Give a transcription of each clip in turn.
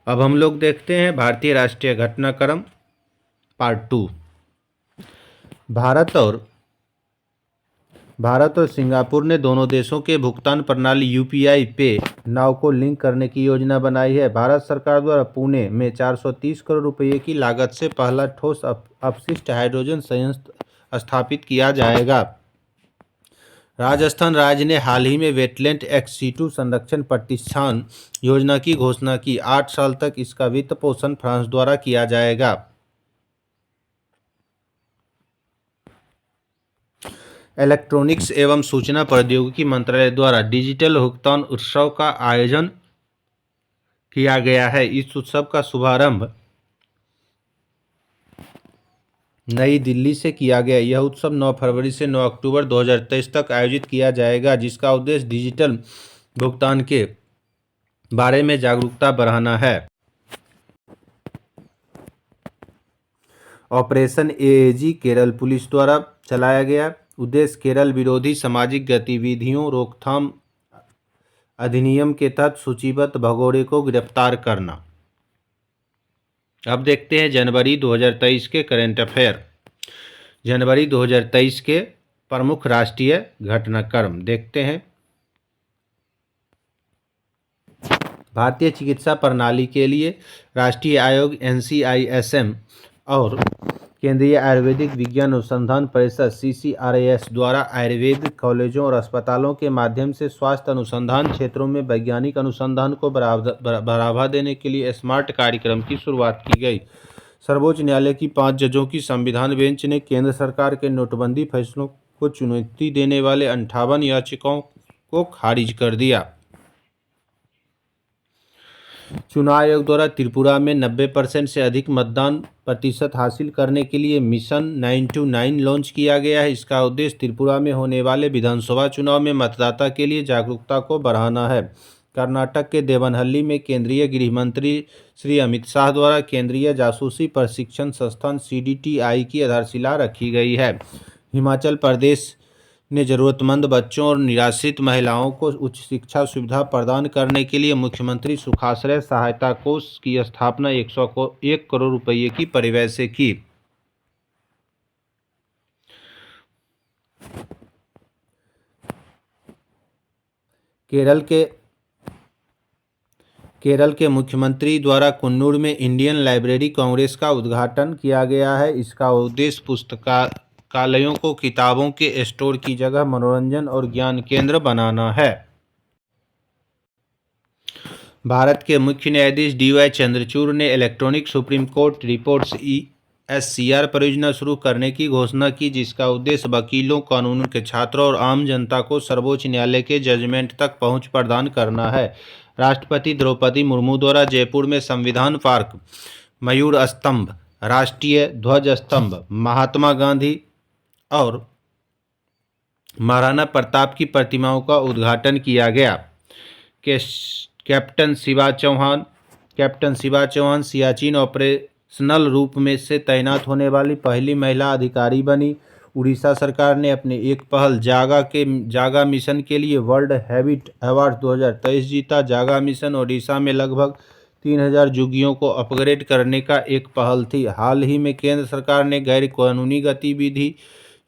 अब हम लोग देखते हैं भारतीय राष्ट्रीय घटनाक्रम पार्ट 2। भारत और सिंगापुर ने दोनों देशों के भुगतान प्रणाली यूपीआई पे नाउ को लिंक करने की योजना बनाई है। भारत सरकार द्वारा पुणे में 430 करोड़ रुपये की लागत से पहला ठोस अपशिष्ट हाइड्रोजन संयंत्र स्थापित किया जाएगा। राजस्थान राज्य ने हाल ही में वेटलैंड एक्स-सिटू संरक्षण प्रतिष्ठान योजना की घोषणा की। 8 साल तक इसका वित्त पोषण फ्रांस द्वारा किया जाएगा। इलेक्ट्रॉनिक्स एवं सूचना प्रौद्योगिकी मंत्रालय द्वारा डिजिटल भुगतान उत्सव का आयोजन किया गया है। इस उत्सव का शुभारंभ नई दिल्ली से किया गया। यह उत्सव 9 फरवरी से 9 अक्टूबर 2023 तक आयोजित किया जाएगा, जिसका उद्देश्य डिजिटल भुगतान के बारे में जागरूकता बढ़ाना है। ऑपरेशन एएजी केरल पुलिस द्वारा चलाया गया। उद्देश्य केरल विरोधी सामाजिक गतिविधियों रोकथाम अधिनियम के तहत सूचीबद्ध भगोड़े को गिरफ्तार करना। अब देखते हैं जनवरी 2023 के करंट अफेयर। जनवरी 2023 के प्रमुख राष्ट्रीय घटनाक्रम देखते हैं। भारतीय चिकित्सा प्रणाली के लिए राष्ट्रीय आयोग NCISM और केंद्रीय आयुर्वेदिक विज्ञान अनुसंधान परिषद CCRAS द्वारा आयुर्वेदिक कॉलेजों और अस्पतालों के माध्यम से स्वास्थ्य अनुसंधान क्षेत्रों में वैज्ञानिक अनुसंधान को बढ़ावा देने के लिए स्मार्ट कार्यक्रम की शुरुआत की गई। सर्वोच्च न्यायालय की 5 जजों की संविधान बेंच ने केंद्र सरकार के नोटबंदी फैसलों को चुनौती देने वाले 58 याचिकाओं को खारिज कर दिया। चुनाव आयोग द्वारा त्रिपुरा में 90% से अधिक मतदान प्रतिशत हासिल करने के लिए मिशन 929 लॉन्च किया गया है। इसका उद्देश्य त्रिपुरा में होने वाले विधानसभा चुनाव में मतदाता के लिए जागरूकता को बढ़ाना है। कर्नाटक के देवनहल्ली में केंद्रीय गृह मंत्री श्री अमित शाह द्वारा केंद्रीय जासूसी प्रशिक्षण संस्थान CDTI की आधारशिला रखी गई है। हिमाचल प्रदेश ने जरूरतमंद बच्चों और निराश्रित महिलाओं को उच्च शिक्षा सुविधा प्रदान करने के लिए मुख्यमंत्री सुखाश्रय सहायता कोष की स्थापना 101 करोड़ रुपये की परिव्यय से की। केरल के मुख्यमंत्री द्वारा कन्नूर में इंडियन लाइब्रेरी कांग्रेस का उद्घाटन किया गया है। इसका उद्देश्य पुस्तकालयों को किताबों के स्टोर की जगह मनोरंजन और ज्ञान केंद्र बनाना है। भारत के मुख्य न्यायाधीश DY चंद्रचूड़ ने electronic supreme court reports ESCR परियोजना शुरू करने की घोषणा की, जिसका उद्देश्य वकीलों, कानून के छात्रों और आम जनता को सर्वोच्च न्यायालय के जजमेंट तक पहुंच प्रदान करना है। राष्ट्रपति द्रौपदी मुर्मू द्वारा जयपुर में संविधान पार्क, मयूर स्तंभ, राष्ट्रीय ध्वज स्तंभ, महात्मा गांधी और महाराणा प्रताप की प्रतिमाओं का उद्घाटन किया गया। कैप्टन शिवा चौहान सियाचिन ऑपरेशनल रूप में से तैनात होने वाली पहली महिला अधिकारी बनी। उड़ीसा सरकार ने अपने एक पहल जागा मिशन के लिए वर्ल्ड हैबिट अवार्ड 2023 जीता। जागा मिशन ओडिशा में लगभग 3000 झुग्गियों को अपग्रेड करने का एक पहल थी। हाल ही में केंद्र सरकार ने गैर कानूनी गतिविधि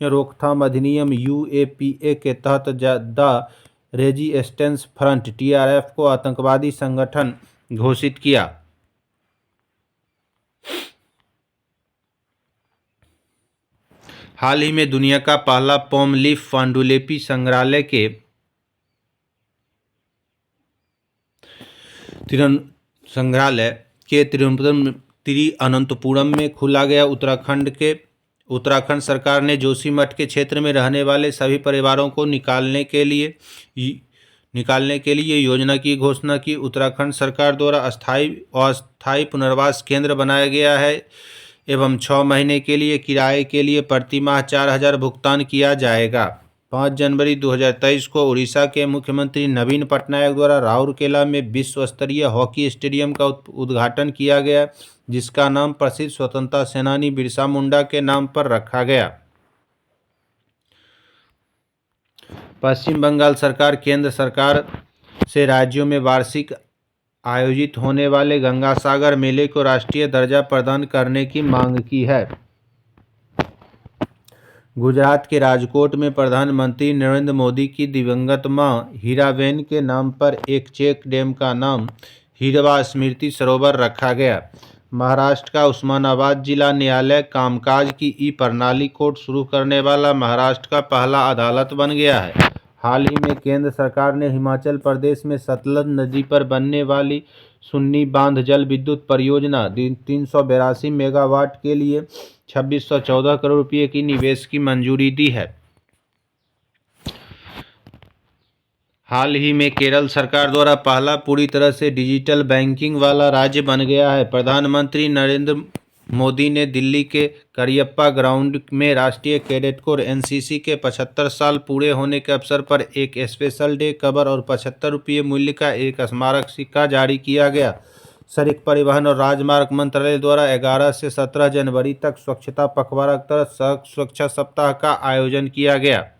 रोकथाम अधिनियम UAPA के तहत द रेजिस्टेंस फ्रंट TRF को आतंकवादी संगठन घोषित किया। हाल ही में दुनिया का पहला पॉम लीफ पांडुलिपि संग्रहालय के तिरुवनंतपुरम में खोला गया। उत्तराखंड सरकार ने जोशीमठ के क्षेत्र में रहने वाले सभी परिवारों को निकालने के लिए योजना की घोषणा की। उत्तराखंड सरकार द्वारा अस्थायी पुनर्वास केंद्र बनाया गया है एवं 6 महीने के लिए किराए के लिए प्रति माह 4000 भुगतान किया जाएगा। 5 जनवरी 2023 को उड़ीसा के मुख्यमंत्री नवीन पटनायक द्वारा राउरकेला में विश्व स्तरीय हॉकी स्टेडियम का उद्घाटन किया गया, जिसका नाम प्रसिद्ध स्वतंत्रता सेनानी बिरसा मुंडा के नाम पर रखा गया। पश्चिम बंगाल सरकार केंद्र सरकार से राज्यों में वार्षिक आयोजित होने वाले गंगा सागर मेले को राष्ट्रीय दर्जा प्रदान करने की मांग की है। गुजरात के राजकोट में प्रधानमंत्री नरेंद्र मोदी की दिवंगत मां हीराबेन के नाम पर एक चेक डैम का नाम हिरवा स्मृति सरोवर रखा गया। महाराष्ट्र का उस्मानाबाद जिला न्यायालय कामकाज की ई-प्रणाली कोर्ट शुरू करने वाला महाराष्ट्र का पहला अदालत बन गया है। हाल ही में केंद्र सरकार ने हिमाचल प्रदेश में सतलज नदी पर बनने वाली सुन्नी बांध जल विद्युत परियोजना 382 मेगावाट के लिए 2614 करोड़ रुपये की निवेश की मंजूरी दी है। हाल ही में केरल सरकार द्वारा पहला पूरी तरह से डिजिटल बैंकिंग वाला राज्य बन गया है। प्रधानमंत्री नरेंद्र मोदी ने दिल्ली के करियप्पा ग्राउंड में राष्ट्रीय कैडेट कोर एनसीसी के 75 साल पूरे होने के अवसर पर एक स्पेशल डे कवर और 75 रुपये मूल्य का एक स्मारक सिक्का जारी किया गया। सड़क परिवहन और राजमार्ग मंत्रालय द्वारा 11 से 17 जनवरी तक स्वच्छता पखवाड़ा के तहत सड़क सुरक्षा सप्ताह का आयोजन किया गया।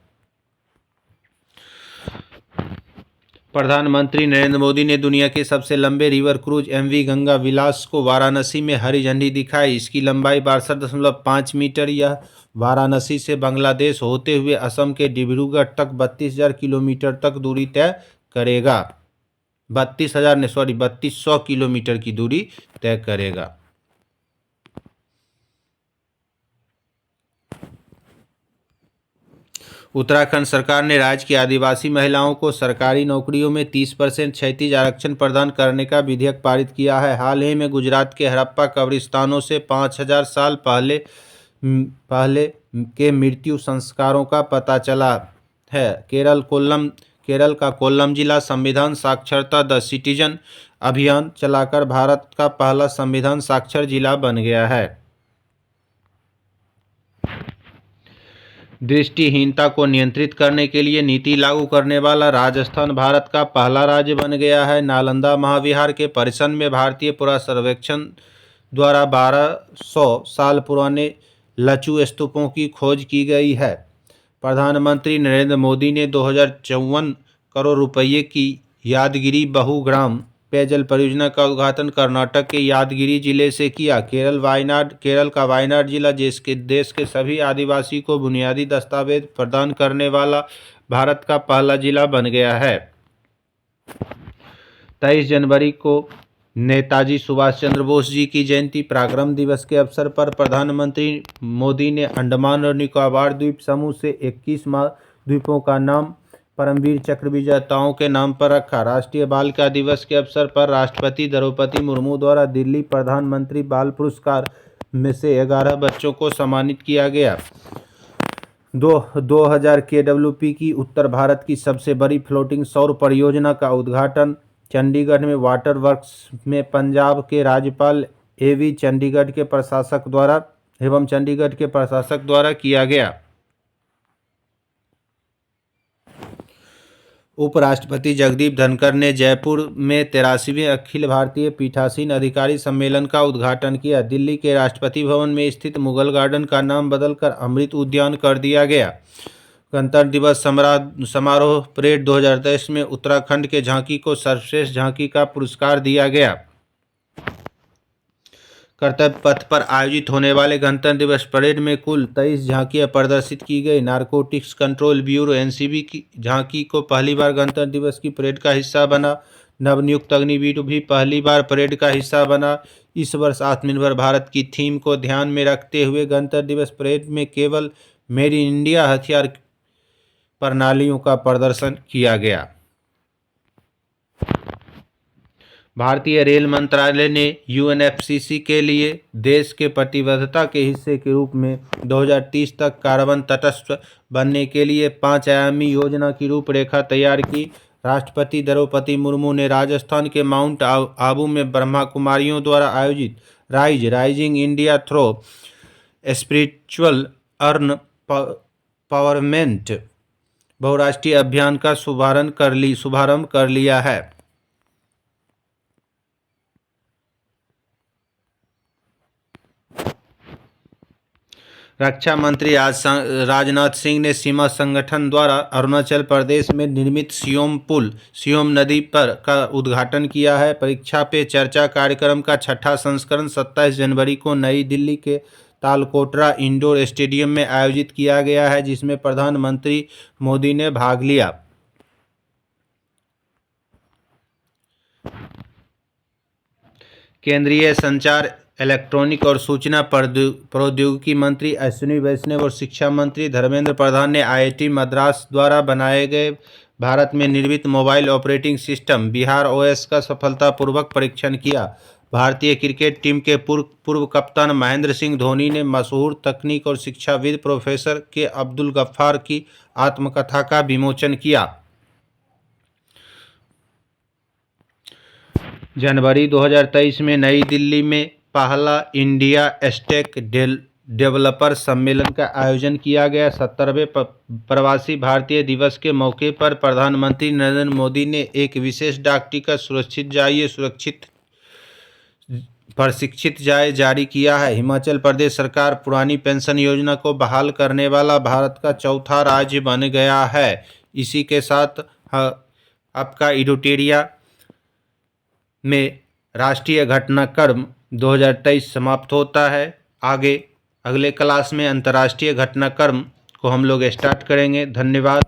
प्रधानमंत्री नरेंद्र मोदी ने दुनिया के सबसे लंबे रिवर क्रूज एमवी गंगा विलास को वाराणसी में हरी झंडी दिखाई। इसकी लंबाई 62.5 मीटर। यह वाराणसी से बांग्लादेश होते हुए असम के डिब्रूगढ़ तक 32,000 किलोमीटर तक दूरी तय करेगा। 3200 किलोमीटर की दूरी तय करेगा। उत्तराखंड सरकार ने राज्य की आदिवासी महिलाओं को सरकारी नौकरियों में 30% क्षैतिज आरक्षण प्रदान करने का विधेयक पारित किया है। हाल ही में गुजरात के हड़प्पा कब्रिस्तानों से 5000 साल पहले के मृत्यु संस्कारों का पता चला है। केरल का कोल्लम जिला संविधान साक्षरता द सिटीजन अभियान चलाकर भारत का पहला संविधान साक्षर जिला बन गया है। दृष्टिहीनता को नियंत्रित करने के लिए नीति लागू करने वाला राजस्थान भारत का पहला राज्य बन गया है। नालंदा महाविहार के परिसर में भारतीय पुरातत्व सर्वेक्षण द्वारा 1200 साल पुराने लचू स्तूपों की खोज की गई है। प्रधानमंत्री नरेंद्र मोदी ने 2054 करोड़ रुपये की यादगिरी बहुग्राम पेयजल परियोजना का उद्घाटन कर्नाटक के यादगिरी जिले से किया। केरल का वायनाड जिला देश के सभी आदिवासी को बुनियादी दस्तावेज प्रदान करने वाला भारत का पहला जिला बन गया है। 23 जनवरी को नेताजी सुभाष चंद्र बोस जी की जयंती पराक्रम दिवस के अवसर पर प्रधानमंत्री मोदी ने अंडमान और निकोबार द्वीप समूह से 21 द्वीपों का नाम परमवीर चक्र विजेताओं के नाम पर रखा। राष्ट्रीय बालिका दिवस के अवसर पर राष्ट्रपति द्रौपदी मुर्मू द्वारा दिल्ली प्रधानमंत्री बाल पुरस्कार में से 11 बच्चों को सम्मानित किया गया। 2000 KWP की उत्तर भारत की सबसे बड़ी फ्लोटिंग सौर परियोजना का उद्घाटन चंडीगढ़ में वाटर वर्क्स में पंजाब के राज्यपाल AV चंडीगढ़ के प्रशासक द्वारा किया गया। उपराष्ट्रपति जगदीप धनखड़ ने जयपुर में 83वें अखिल भारतीय पीठासीन अधिकारी सम्मेलन का उद्घाटन किया। दिल्ली के राष्ट्रपति भवन में स्थित मुगल गार्डन का नाम बदलकर अमृत उद्यान कर दिया गया। गणतंत्र दिवस समारोह परेड 2023 में उत्तराखंड के झांकी को सर्वश्रेष्ठ झांकी का पुरस्कार दिया गया। कर्तव्य पथ पर आयोजित होने वाले गणतंत्र दिवस परेड में कुल 23 झांकियां प्रदर्शित की गई। नारकोटिक्स कंट्रोल ब्यूरो NCB की झांकी को पहली बार गणतंत्र दिवस की परेड का हिस्सा बना। नवनियुक्त अग्निवीर भी पहली बार परेड का हिस्सा बना। इस वर्ष आत्मनिर्भर भारत की थीम को ध्यान में रखते हुए गणतंत्र दिवस परेड में केवल मेड इन इंडिया हथियार प्रणालियों का प्रदर्शन किया गया। भारतीय रेल मंत्रालय ने UNFCCC के लिए देश के प्रतिबद्धता के हिस्से के रूप में 2030 तक कार्बन तटस्थ बनने के लिए 5 आयामी योजना की रूपरेखा तैयार की। राष्ट्रपति द्रौपदी मुर्मू ने राजस्थान के माउंट आबू में ब्रह्मा कुमारियों द्वारा आयोजित rising India through spiritual empowerment बहुराष्ट्रीय अभियान का शुभारंभ कर लिया है। रक्षा मंत्री राजनाथ सिंह ने सीमा संगठन द्वारा अरुणाचल प्रदेश में निर्मित सियोम पुल सियोम नदी पर का उद्घाटन किया है। परीक्षा पे चर्चा कार्यक्रम का छठा संस्करण 27 जनवरी को नई दिल्ली के तालकोटरा इंडोर स्टेडियम में आयोजित किया गया है, जिसमें प्रधानमंत्री मोदी ने भाग लिया। केंद्रीय संचार, इलेक्ट्रॉनिक और सूचना प्रौद्योगिकी मंत्री अश्विनी वैष्णव और शिक्षा मंत्री धर्मेंद्र प्रधान ने आईआईटी मद्रास द्वारा बनाए गए भारत में निर्मित mobile operating system Bihar OS का सफलतापूर्वक परीक्षण किया। भारतीय क्रिकेट टीम के पूर्व कप्तान महेंद्र सिंह धोनी ने मशहूर तकनीक और शिक्षाविद प्रोफेसर के अब्दुल गफ्फार की आत्मकथा का विमोचन किया। जनवरी 2023 में नई दिल्ली में पहला इंडिया स्टेक डेवलपर सम्मेलन का आयोजन किया गया। 70वें प्रवासी भारतीय दिवस के मौके पर प्रधानमंत्री नरेंद्र मोदी ने एक विशेष डाक टिकट सुरक्षित जाइए सुरक्षित प्रशिक्षित जाए जारी किया है। हिमाचल प्रदेश सरकार पुरानी पेंशन योजना को बहाल करने वाला भारत का चौथा राज्य बन गया है। इसी के साथ आपका एडिटोरियल में राष्ट्रीय घटनाक्रम 2023 समाप्त होता है। अगले क्लास में अंतर्राष्ट्रीय घटनाक्रम को हम लोग स्टार्ट करेंगे। धन्यवाद।